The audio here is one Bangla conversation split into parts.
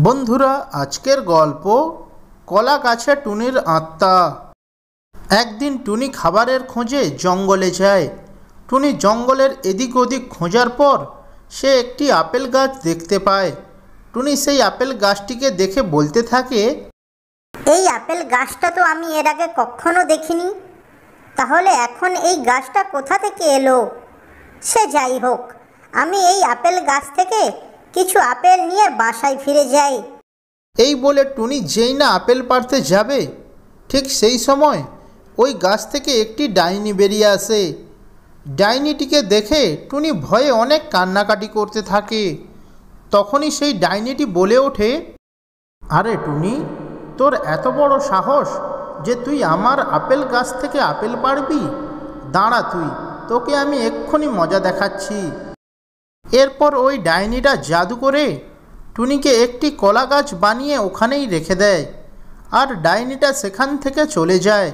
বন্ধুরা, আজকের গল্প কলা গাছে টুনির আত্মা। একদিন টুনি খাবারের খোঁজে জঙ্গলে যায়। টুনি জঙ্গলের এদিক ওদিক খোঁজার পর সে একটি আপেল গাছ দেখতে পায়। টুনি সেই আপেল গাছটিকে দেখে বলতে থাকে, এই আপেল গাছটা তো আমি এর আগে কখনো দেখিনি। তাহলে এখন এই গাছটা কোথা থেকে এলো? সে যাই হোক, আমি এই আপেল গাছ থেকে কিছু আপেল নিয়ে বাসায় ফিরে যাই। এই বলে টুনি যেই না আপেল পাড়তে যাবে, ঠিক সেই সময় ওই গাছ থেকে একটি ডাইনি বেরিয়ে আসে। ডাইনিটিকে দেখে টুনি ভয়ে অনেক কান্নাকাটি করতে থাকে। তখনই সেই ডাইনিটি বলে ওঠে, আরে টুনি, তোর এত বড় সাহস যে তুই আমার আপেল গাছ থেকে আপেল পাড়বি? দাঁড়া তোকে আমি এক্ষুনি মজা দেখাচ্ছি। এরপর ওই ডাইনিটা জাদু করে টুনিকে একটি কলা গাছ বানিয়ে ওখানেই রেখে দেয়, আর ডাইনিটা সেখান থেকে চলে যায়।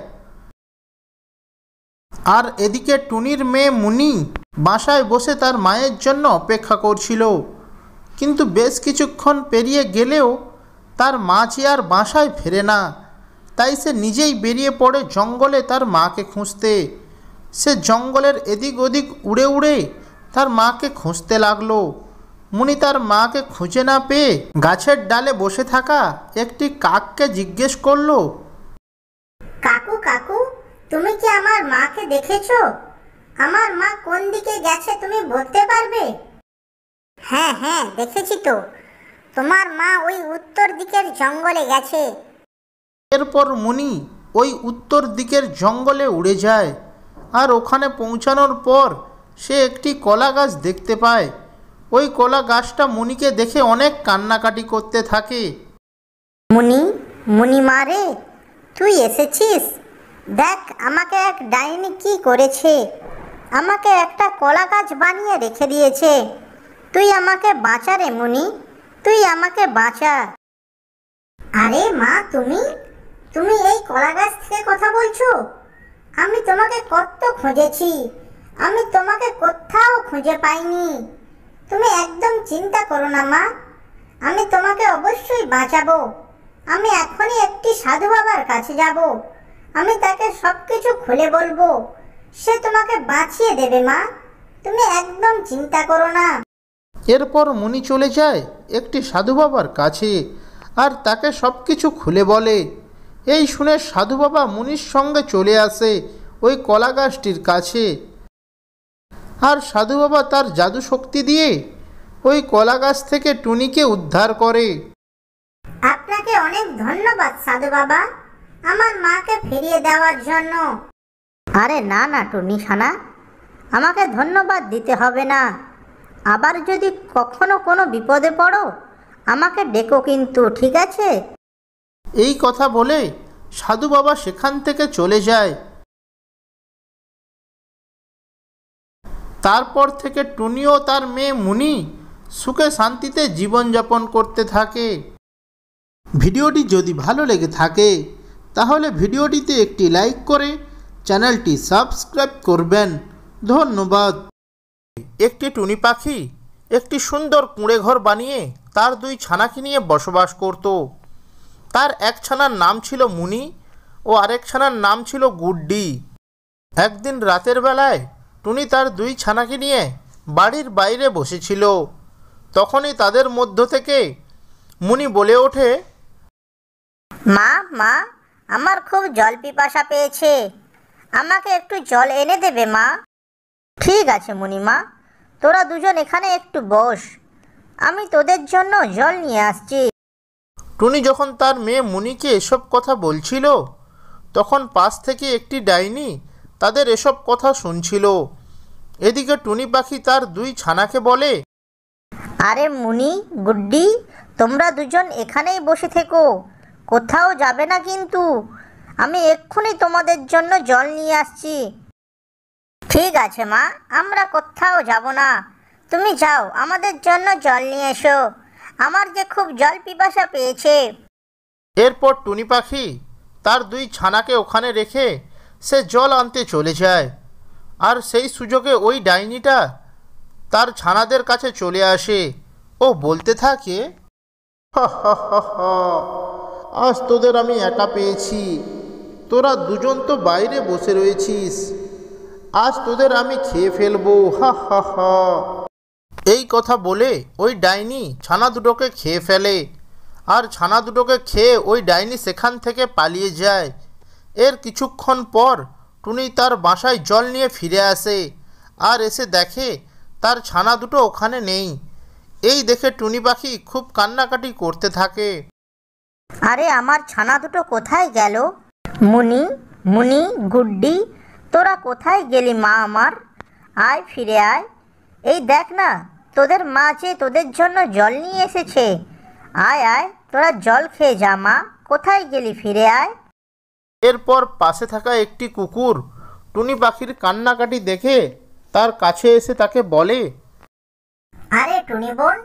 আর এদিকে টুনির মেয়ে মুনি বাসায় বসে তার মায়ের জন্য অপেক্ষা করছিল। কিন্তু বেশ কিছুক্ষণ পেরিয়ে গেলেও তার মা যে আর বাসায় ফেরে না। তাই সে নিজেই বেরিয়ে পড়ে জঙ্গলে তার মাকে খুঁজতে। সে জঙ্গলের এদিক ওদিক উড়ে উড়ে তার মাকে খুঁজতে লাগলো। মুনি তার মাকে খুঁজে না পেয়ে গাছের ডালে বসে থাকা একটি কাককে জিজ্ঞেস করলো, কাকু কাকু, তুমি কি আমার মাকে দেখেছো? আমার মা কোন দিকে গেছে তুমি বলতে পারবে? হ্যাঁ হ্যাঁ, দেখেছি তো। তোমার মা ওই উত্তর দিকের জঙ্গলে গেছে। এরপর মুনি ওই উত্তর দিকের জঙ্গলে উড়ে যায়। আর ওখানে পৌঁছানোর পর সে একটি কলা গাছ দেখতে পায়। ওই কলা গাছটা মুনিকে দেখে অনেক কান্নাকাটি করতে থাকে। মুনি মা রে, তুই এসেছিস? দেখ আমাকে এক ডাইনি কি করেছে। আমাকে একটা কলা গাছ বানিয়ে রেখে দিয়েছে। তুই আমাকে বাঁচা রে মুনি, তুই আমাকে বাঁচা। আরে মা, তুমি এই কলা গাছ থেকে কথা বলছো? আমি তোমাকে কত খুঁজেছি, আমি তোমাকে কোথাও খুঁজে পাইনি। তুমি একদম চিন্তা করো না মা, আমি তোমাকে অবশ্যই বাঁচাবো। আমি এখনই একটি সাধু বাবার কাছে যাব। আমি তাকে সব কিছু খুলে বলবো। সে তোমাকে বাঁচিয়ে দেবে মা, তুমি একদম চিন্তা করো না। এরপর মুনি চলে যায় একটি সাধু বাবার কাছে আর তাকে সব কিছু খুলে বলে। এই শুনে সাধু বাবা মুনির সঙ্গে চলে আসে ওই কলা গাছটির কাছে। আর সাধু বাবা তার জাদু শক্তি দিয়ে ওই কলা গাছ থেকে টুনিকে উদ্ধার করে। আপনাকে অনেক ধন্যবাদ সাধু বাবা, আমার মাকে ফিরিয়ে দেওয়ার জন্য। আরে না না টুনি ছানা, আমাকে ধন্যবাদ দিতে হবে না। আবার যদি কখনো কোনো বিপদে পড়ো আমাকে ডেকো কিন্তু, ঠিক আছে? এই কথা বলে সাধু বাবা সেখান থেকে চলে যায়। তারপর থেকে টুনি ও তার মেয়ে মুনি সুখে শান্তিতে জীবনযাপন করতে থাকে। ভিডিওটি যদি ভালো লেগে থাকে তাহলে ভিডিওটিতে একটি লাইক করে চ্যানেলটি সাবস্ক্রাইব করবেন। ধন্যবাদ। একটি টুনি পাখি একটি সুন্দর কুঁড়ে ঘর বানিয়ে তার দুই ছানাকে নিয়ে বসবাস করত। তার এক ছানার নাম ছিল মুনি ও আরেক ছানার নাম ছিল গুড্ডি। একদিন রাতের বেলায় টুনি তার দুই ছানাকে নিয়ে বাড়ির বাইরে বসেছিল। তখনই তাদের মধ্য থেকে মুনি বলে ওঠে, মা মা, আমার খুব জল পিপাসা পেয়েছে, আমাকে একটু জল এনে দেবে মা? ঠিক আছে মুনিমা, তোরা দুজন এখানে একটু বস, আমি তোদের জন্য জল নিয়ে আসছি। টুনি যখন তার মেয়ে মুনিকে এসব কথা বলছিল তখন পাশ থেকে একটি ডাইনি তাদের এসব কথা শুনছিল। এদিকে টুনি পাখি তার দুই ছানাকে বলে, আরে মুনি, গুড্ডি, তোমরা দুজন এখানেই বসে থেকো, কোথাও যাবে না কিন্তু। আমি এক্ষুনি তোমাদের জন্য জল নিয়ে আসছি। ঠিক আছে মা, আমরা কোথাও যাব না, তুমি যাও আমাদের জন্য জল নিয়ে এসো, আমার যে খুব জল পিপাসা পেয়েছে। এরপর টুনি পাখি তার দুই ছানাকে ওখানে রেখে সে জল আনতে চলে যায়। আর সেই সুযোগে ওই ডাইনিটা তার ছানাদের কাছে চলে আসে ও বলতে থাকে, হা হা হা হা, আজ তোদের আমি একা পেয়েছি। তোরা দুজন তো বাইরে বসে রয়েছিস, আজ তোদের আমি খেয়ে ফেলবো। হা হা হা। এই কথা বলে ওই ডাইনি ছানা দুটোকে খেয়ে ফেলে, আর ছানা দুটোকে খেয়ে ওই ডাইনি সেখান থেকে পালিয়ে যায়। এর কিছুক্ষণ পর টুনি তার বাসায় জল নিয়ে ফিরে আসে, আর এসে দেখে তার ছানা দুটো ওখানে নেই। এই দেখে টুনি পাখি খুব কান্নাকাটি করতে থাকে। আরে আমার ছানা দুটো কোথায় গেল? মুনি, মুনি, গুড্ডি, তোরা কোথায় গেলি মা আমার? আয়, ফিরে আয়। এই দেখ না, তোদের মা যে তোদের জন্য জল নিয়ে এসেছে। আয় আয়, তোরা জল খেয়ে যা মা। কোথায় গেলি? ফিরে আয়। এরপর পাশে থাকা একটি কুকুর টুনি পাখির কান্নাকাটি দেখে তার কাছে এসে তাকে বলে, আরে টুনি বোন,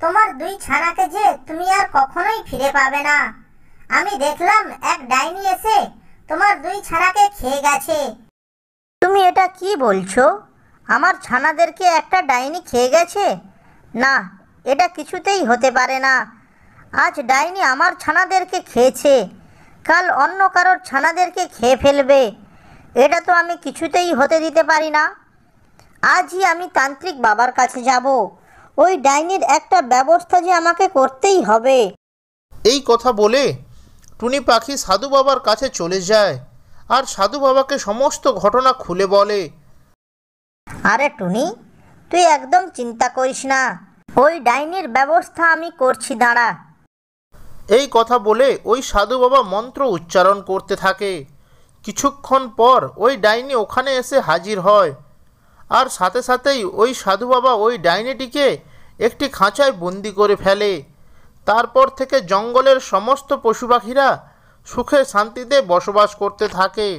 তোমার দুই ছানাকে যে তুমি আর কখনোই ফিরে পাবে না। আমি দেখলাম এক ডাইনি এসে তোমার দুই ছানাকে খেয়ে গেছে। তুমি এটা কি বলছো? আমার ছানাদেরকে একটা ডাইনি খেয়ে গেছে? না, এটা কিছুতেই হতে পারে না। আজ ডাইনি আমার ছানাদেরকে খেয়েছে, কাল অন্য কারোর ছানাদেরকে খেয়ে ফেলবে। এটা তো আমি কিছুতেই হতে দিতে পারি না। আজই আমি তান্ত্রিক বাবার কাছে যাব। ওই ডাইনির একটা ব্যবস্থা যে আমাকে করতেই হবে। এই কথা বলে টুনি পাখি সাধু বাবার কাছে চলে যায়, আর সাধু বাবাকে সমস্ত ঘটনা খুলে বলে। আরে টুনি, তুই একদম চিন্তা করিস না, ওই ডাইনির ব্যবস্থা আমি করছি, দাঁড়া। এই কথা বলে ওই সাধু বাবা মন্ত্র উচ্চারণ করতে থাকে। কিছুক্ষণ পর ওই ডাইনি ওখানে এসে হাজির হয়, আর সাথে সাথেই ওই সাধু বাবা ওই ডাইনিটিকে একটি খাঁচায় বন্দি করে ফেলে। তারপর থেকে জঙ্গলের সমস্ত পশু পাখিরা সুখে শান্তিতে বসবাস করতে থাকে।